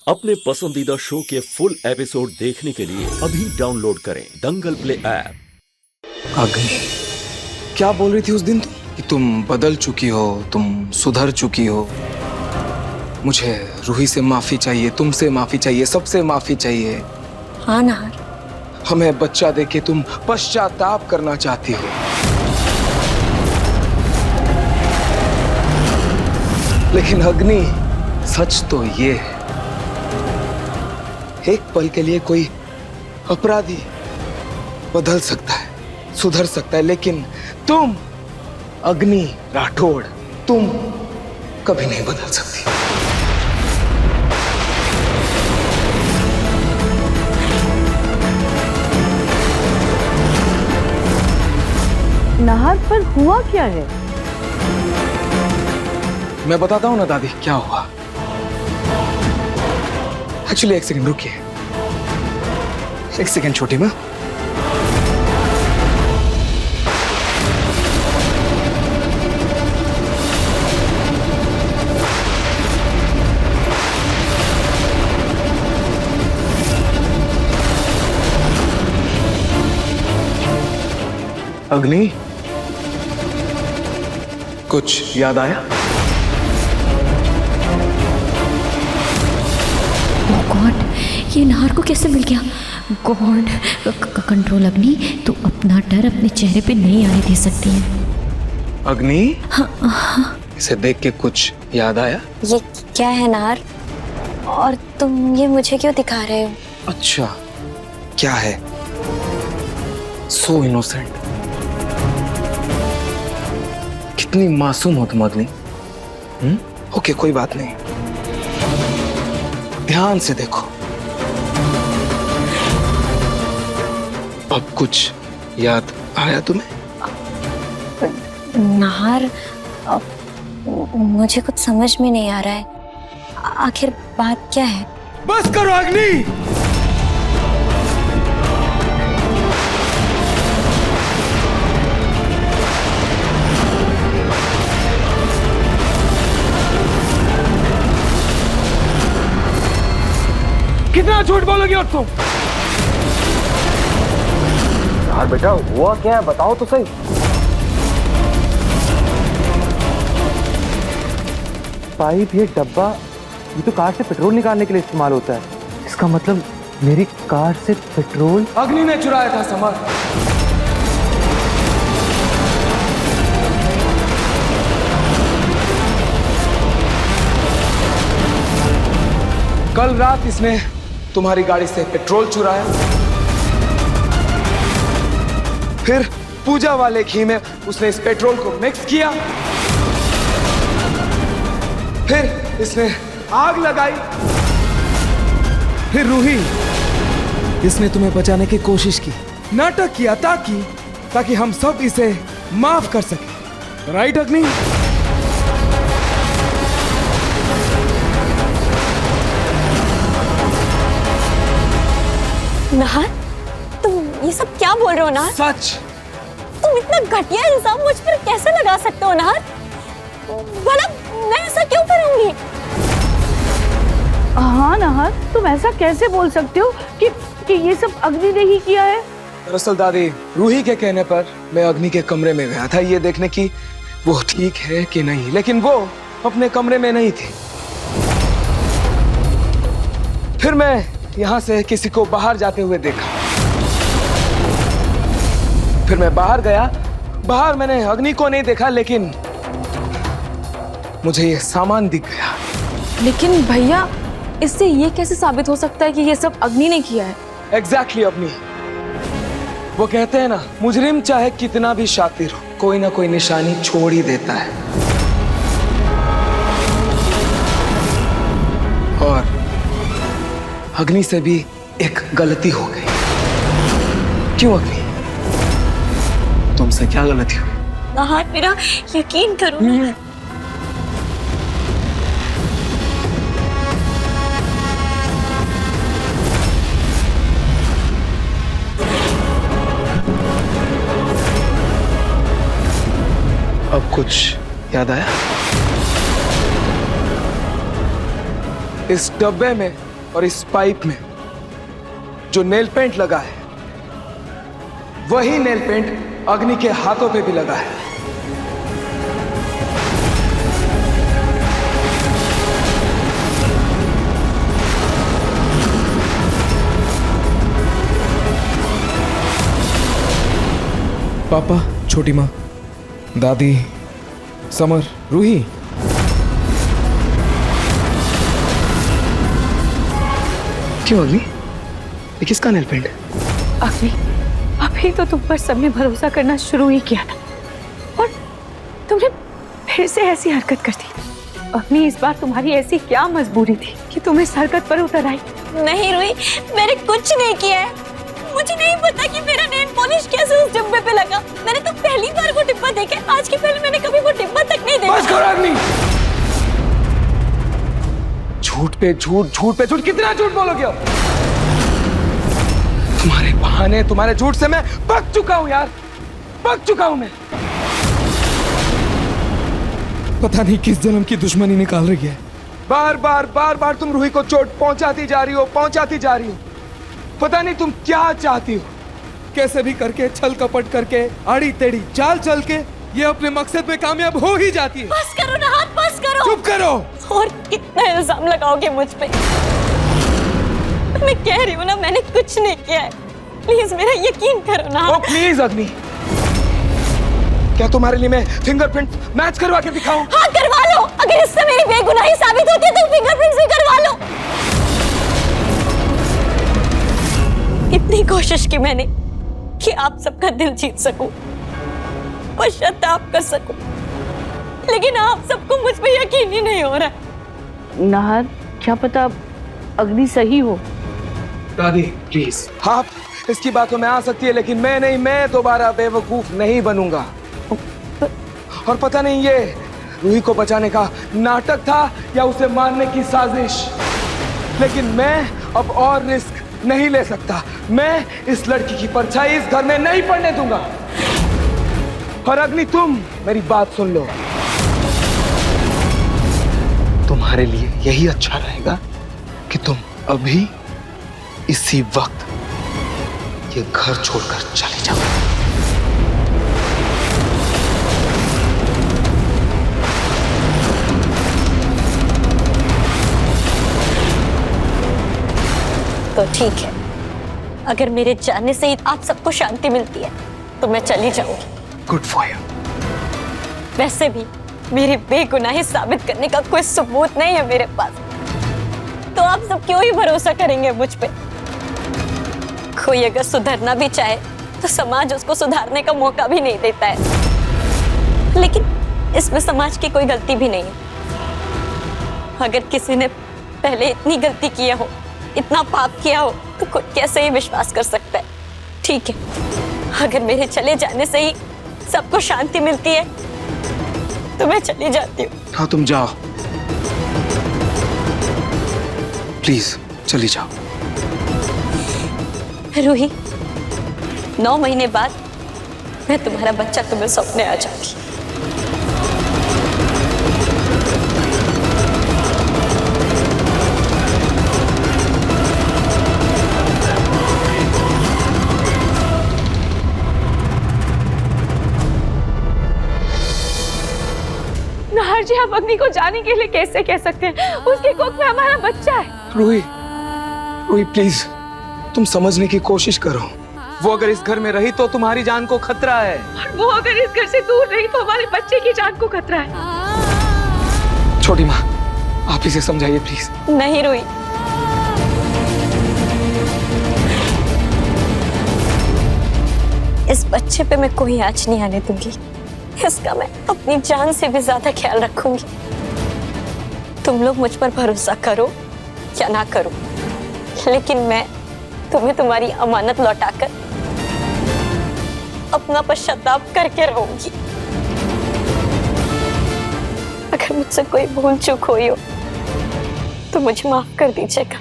अपने पसंदीदा शो के फुल एपिसोड देखने के लिए अभी डाउनलोड करें दंगल प्ले ऐप। अग्नि, क्या बोल रही थी उस दिन तुम कि तुम बदल चुकी हो, तुम सुधर चुकी हो। मुझे रूही से माफी चाहिए, तुमसे माफी चाहिए, सबसे माफी चाहिए। हाँ नाहर, हमें बच्चा देके तुम पश्चाताप करना चाहती हो। लेकिन अग्नि, सच तो ये है, एक पल के लिए कोई अपराधी बदल सकता है, सुधर सकता है, लेकिन तुम अग्नि राठौड़, तुम कभी नहीं बदल सकती। नाहर, पर हुआ क्या है? मैं बताता हूं ना दादी क्या हुआ। एक्चुअली एक सेकंड रुकिए, एक सेकंड छोटी माँ। अग्नि, कुछ याद आया? गॉड, ये नाहर को कैसे मिल गया? गॉड, कंट्रोल अग्नि, तू अपना डर अपने चेहरे पे नहीं आने दे सकती है। अग्नि, इसे देख के कुछ याद आया? ये क्या है नाहर, और तुम ये मुझे क्यों दिखा रहे हो? अच्छा, क्या है? सो इनोसेंट, कितनी मासूम हो तुम अग्नि। ओके, कोई बात नहीं, ध्यान से देखो। अब कुछ याद आया तुम्हें? नाहर, मुझे कुछ समझ में नहीं आ रहा है, आखिर बात क्या है? बस करो अग्नि। कितना झूठ बोलोगी और तुम? यार बेटा, हुआ क्या है बताओ तो सही। पाइप, ये डब्बा, ये तो कार से पेट्रोल निकालने के लिए इस्तेमाल होता है। इसका मतलब मेरी कार से पेट्रोल अग्नि ने चुराया था समर। कल रात इसने तुम्हारी गाड़ी से पेट्रोल चुराया, फिर पूजा वाले घी में उसने इस पेट्रोल को मिक्स किया, फिर इसने आग लगाई, फिर रूही, इसने तुम्हें बचाने की कोशिश की, नाटक किया ताकि हम सब इसे माफ कर सके। राइट अग्नि? नाहर, तुम ये सब क्या बोल रहे हो नाहर? सच। तुम इतना घटिया इल्जाम मुझ पर कैसे लगा सकते हो नाहर? भला मैं ऐसा क्यों करूंगी? हाँ नाहर, तुम ऐसा कैसे बोल सकते हो कि ये सब अग्नि ने ही किया है? दरअसल दादी, रूही के कहने पर मैं अग्नि के कमरे में गया था ये देखने की वो ठीक है कि नहीं, लेकिन वो अपने कमरे में नहीं थी। फिर मैं यहां से किसी को बाहर जाते हुए देखा, फिर मैं बाहर गया। बाहर मैंने अग्नि को नहीं देखा, लेकिन मुझे ये सामान दिख गया। लेकिन भैया, इससे ये कैसे साबित हो सकता है कि ये सब अग्नि ने किया है? एग्जैक्टली अग्नि। वो कहते हैं ना, मुजरिम चाहे कितना भी शातिर हो, कोई ना कोई निशानी छोड़ ही देता है। और अग्नि से भी एक गलती हो गई। क्यों अग्नि, तुमसे क्या गलती हुई? नाहर, मेरा यकीन करो ना। अब कुछ याद आया? इस डब्बे में और इस पाइप में जो नेल पेंट लगा है, वही नेल पेंट अग्नि के हाथों पे भी लगा है। पापा, छोटी माँ, दादी, समर, रूही, क्यों अग्नि? ये किसका नेल पेंट है? अग्नि, अभी तो तुम पर सबने भरोसा करना शुरू ही किया था और तुमने फिर से ऐसी हरकत कर दी। अग्नि, इस बार तुम्हारी ऐसी क्या मजबूरी थी कि तुम इस हरकत पर उतर आई? नहीं रूही, मैंने कुछ नहीं किया है। मुझे नहीं पता कि मेरा नेल पॉलिश कैसे उस डिब्बे पे लगा। मैंने तो पहली बार वो डिब्बा देखा, आज के पहले मैंने कभी वो डिब्बा तक नहीं देखा। बस करो अग्नि! झूठ पे झूठ, झूठ पे झूठ, कितना झूठ बोलोगे अब? तुम्हारे बहाने, तुम्हारे झूठ से मैं पक चुका हूं यार, पक चुका हूं मैं। पता नहीं किस जन्म की दुश्मनी निकाल रही है। बार बार तुम रूही को चोट पहुंचाती जा रही हो, पहुंचाती जा रही हो। पता नहीं तुम क्या चाहती हो। कैसे भी करके, छल कपट करके, आड़ी टेढ़ी चाल चल के ये अपने मकसद में कामयाब हो ही जाती है। बस करो ना, हाथ बस करो। चुप करो। और कितना इल्जाम लगाओगे मुझ पे? मैं कह रही हूँ ना, मैंने कुछ नहीं किया है। प्लीज मेरा यकीन करो ना। ओ प्लीज अग्नि, क्या तुम्हारे लिए मैं फिंगरप्रिंट मैच करवा के दिखाऊं? हाँ करवा लो। अगर इससे मेरी बेगुनाही साबित होती है तो फिंगरप्रिंट्स भी करवा लो। इतनी कोशिश की मैंने कि आप सबका दिल जीत सकूं, पश्चाताप कर सकूं, लेकिन आप सबको मुझ पे यकीन ही नहीं हो रहा है। नाहर, क्या पता अग्नि सही हो। दादी प्लीज, आप इसकी बातों में आ सकती है, लेकिन मैं नहीं, मैं दोबारा बेवकूफ नहीं बनूंगा। और पता नहीं ये रूही को बचाने का नाटक था या उसे मारने की साजिश, लेकिन मैं अब और रिस्क नहीं ले सकता। मैं इस लड़की की परछाई इस घर में नहीं पड़ने दूंगा। और अग्नि, तुम मेरी बात सुन लो। तुम्हारे लिए यही अच्छा रहेगा कि तुम अभी इसी वक्त ये घर छोड़कर चले जाओ। तो ठीक है, अगर मेरे जाने से ही आप सबको शांति मिलती है तो मैं चली जाऊंगी। Good for you. वैसे भी मेरी बेगुनाही साबित करने का कोई सबूत नहीं है मेरे पास, तो आप सब क्यों ही भरोसा करेंगे मुझ पे? कोई अगर सुधरना भी चाहे तो समाज उसको सुधारने का मौका भी नहीं देता है, लेकिन इसमें समाज की कोई गलती भी नहीं है। अगर किसी ने पहले इतनी गलती किया हो, इतना पाप किया हो, तो कोई कैसे ही विश्वास कर सकता है? ठीक है, अगर मेरे चले जाने से ही सबको शांति मिलती है तो मैं चली जाती हूँ। हाँ तुम जाओ, प्लीज चली जाओ। रूही, 9 महीने बाद मैं तुम्हारा बच्चा तुम्हें सौंपने आ जाऊंगी। नाहर जी, आप अग्नि को जाने के लिए कैसे कह सकते हैं? उसकी कोख में हमारा बच्चा है। रूही, रूही प्लीज तुम समझने की कोशिश करो। वो अगर इस घर में रही तो तुम्हारी जान को खतरा है, और वो अगर इस घर से दूर रही तो हमारे बच्चे की जान को खतरा है। छोटी माँ, आप इसे समझाइए प्लीज। नहीं रूही, इस बच्चे पे मैं कोई आँच नहीं आने दूंगी। इसका मैं अपनी जान से भी ज्यादा ख्याल रखूंगी। तुम लोग मुझ पर भरोसा करो या ना करो, लेकिन मैं तुम्हें तुम्हारी अमानत लौटाकर अपना पश्चाताप करके रहूंगी। अगर मुझसे कोई भूल चूक हुई हो तो मुझे माफ कर दीजिएगा।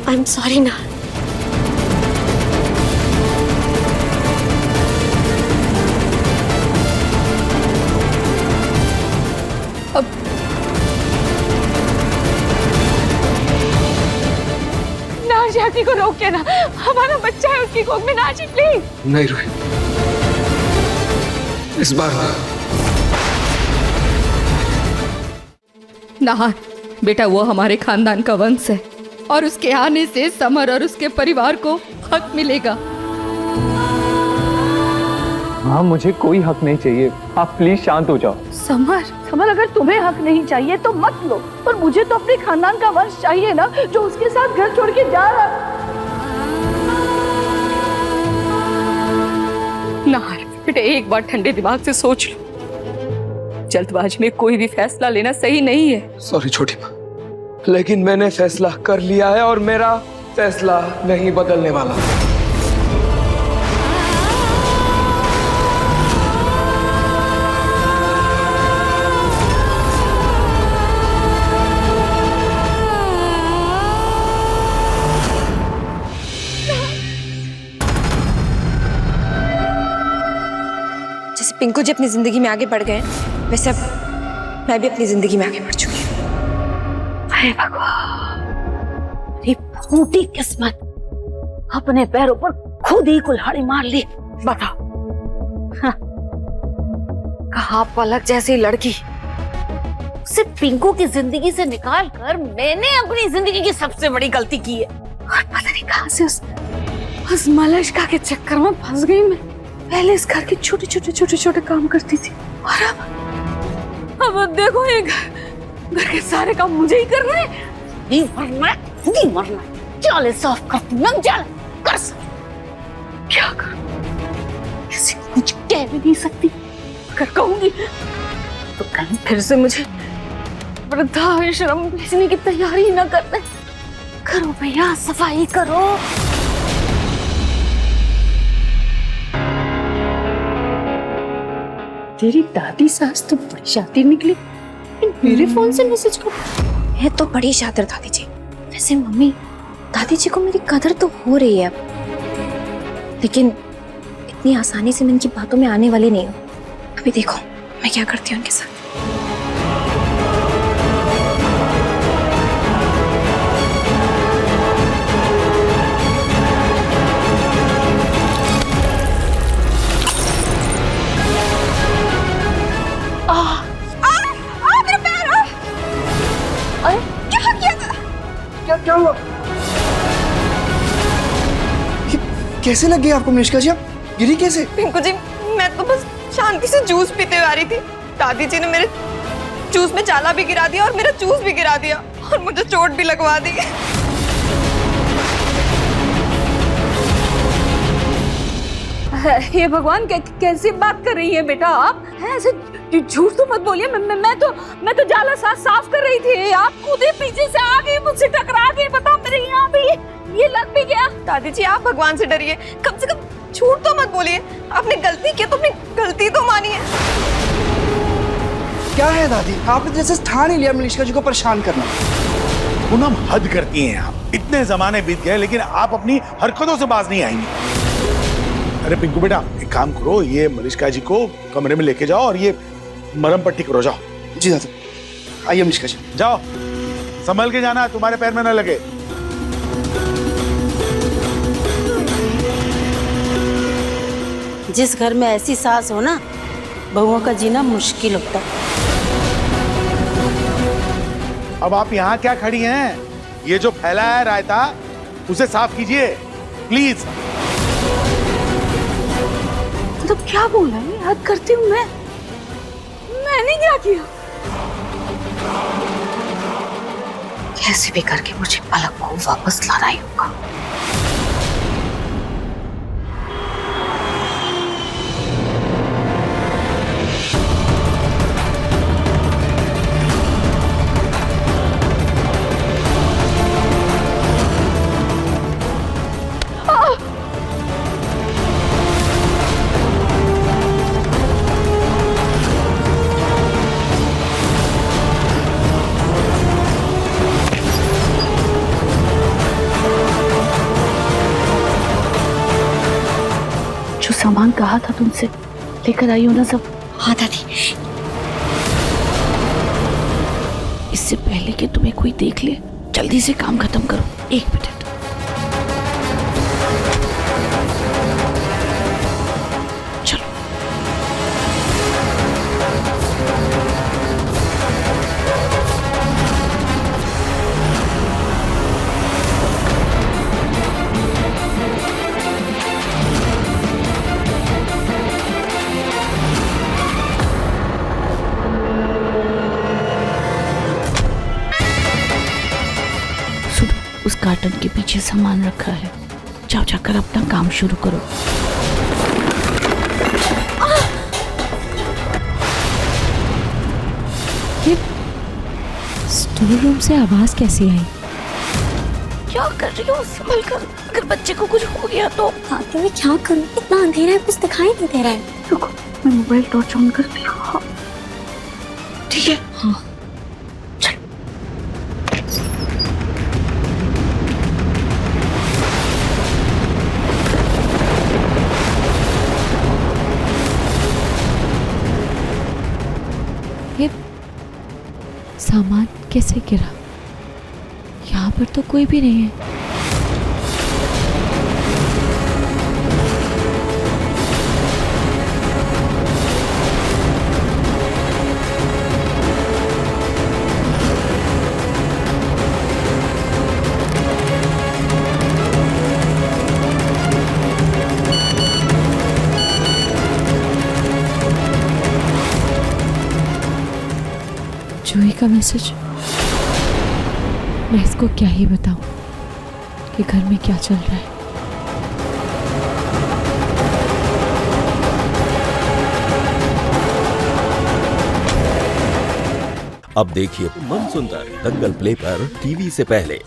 आई एम सॉरी ना। अब नाजिया को रोक के ना, हमारा बच्चा है, उसकी गोद में नाजी प्लीज। नहीं रूही, इस बार नाहर बेटा, वो हमारे खानदान का वंश है और उसके आने से समर और उसके परिवार को हक मिलेगा। हाँ, मुझे कोई हक नहीं चाहिए, आप प्लीज शांत हो जाओ। समर, समर अगर तुम्हें हक नहीं चाहिए तो मत लो, पर मुझे तो अपने खानदान का वंश चाहिए ना, जो उसके साथ घर छोड़ के जा रहा। नाहर बेटा, एक बार ठंडे दिमाग से सोच लो, जल्दबाजी में कोई भी फैसला लेना सही नहीं है। सॉरी छोटी माँ, लेकिन मैंने फैसला कर लिया है और मेरा फैसला नहीं बदलने वाला। जैसे पिंकू जी अपनी जिंदगी में आगे बढ़ गए, वैसे अब मैं भी अपनी जिंदगी में आगे बढ़ चुकी हूँ। अरे भगवान, ये फूटी किस्मत, अपने पैरों पर खुद ही कुल्हाड़ी मार ली। बताओ, हाँ। कहा पलक जैसी लड़की, उसे पिंकू की जिंदगी से निकाल कर मैंने अपनी जिंदगी की सबसे बड़ी गलती की है। और पता नहीं कहां से उस मलश्का के चक्कर में फंस गई मैं। पहले इस घर के छोटे काम करती थी, और अब देखो ये घर के सारे काम मुझे ही करने हैं। नहीं मरना, चल साफ करती हूँ, चल कर सकती। क्या करूं, किसी को कुछ कह भी नहीं सकती। अगर कहूंगी तो कहीं फिर से मुझे वृद्धाश्रम भेजने की तैयारी न करते। करो भैया, सफाई करो। तेरी दादी सास तो बड़ी शातिर निकली, मेरे फोन से मैसेज करो। है तो बड़ी शातिर दादी जी। वैसे मम्मी, दादी जी को मेरी कदर तो हो रही है अब, लेकिन इतनी आसानी से मैं इनकी बातों में आने वाली नहीं हूँ। अभी देखो मैं क्या करती हूँ उनके साथ। क्या हुआ? कैसे लग गई आपको मनीषका जी? आप गिरी कैसे? पिंकू जी, मैं तो बस शांति से जूस पीते हुए आ रही थी। दादी जी ने मेरे जूस में चाला भी गिरा दिया और मेरा जूस भी गिरा दिया और मुझे चोट भी लगवा दी। हे भगवान, कैसी बात कर रही है बेटा आप? ऐसे झूठ तो मत बोलिए। मैं तो जाला साफ कर रही थी, आप खुद ही पीछे से आ गई, मुझसे टकरा गई। बताओ, मेरे यहाँ भी ये लग भी गया। दादी जी, आप भगवान से डरिए, कम से कम झूठ तो मत बोलिए। आपने गलती की तो अपनी गलती तो मानिए। क्या है दादी, आपने जैसे ठान ही लिया मनीषका जी को परेशान करना। पूनम, हद करती हैं आप। इतने जमाने बीत गए लेकिन आप अपनी हरकतों से बाज नहीं आएंगी। अरे पिंकू बेटा, एक काम करो, ये मनीषका जी को कमरे में लेके जाओ और ये मरहम पट्टी करो। जाओ। जी दादा, आइए मनीषका जी। जाओ, संभल के जाना, तुम्हारे पैर में न लगे। जिस घर में ऐसी सास हो ना, बहुओं का जीना मुश्किल होता है। अब आप यहाँ क्या खड़ी हैं? ये जो फैला है रायता, उसे साफ कीजिए प्लीज। तो क्या बोला है? याद करती हूँ मैंने क्या किया? कैसे भी करके मुझे पलक को वापस लाना ही होगा। सामान कहा था तुमसे लेकर आई हो ना सब? हाँ दादी। इससे पहले कि तुम्हें कोई देख ले, जल्दी से काम खत्म करो। 1 मिनट। चलो। उस कार्टन के पीछे सामान रखा है, जाओ जाकर अपना काम शुरू करो। ये स्टोर रूम से आवाज कैसे आई? क्या कर रही हो? संभल कर, अगर बच्चे को कुछ हो गया तो। दादी मैं क्या करूं? इतना अंधेरा है, कुछ दिखाई नहीं दे रहा है। रुको, मैं मोबाइल टॉर्च ऑन करती हूँ। ठीक है? हाँ। ये सामान कैसे गिरा? यहाँ पर तो कोई भी नहीं है। जूही का मैसेज। मैं इसको क्या ही बताऊं कि घर में क्या चल रहा है। अब देखिए मनसुंदर दंगल प्ले पर टीवी से पहले।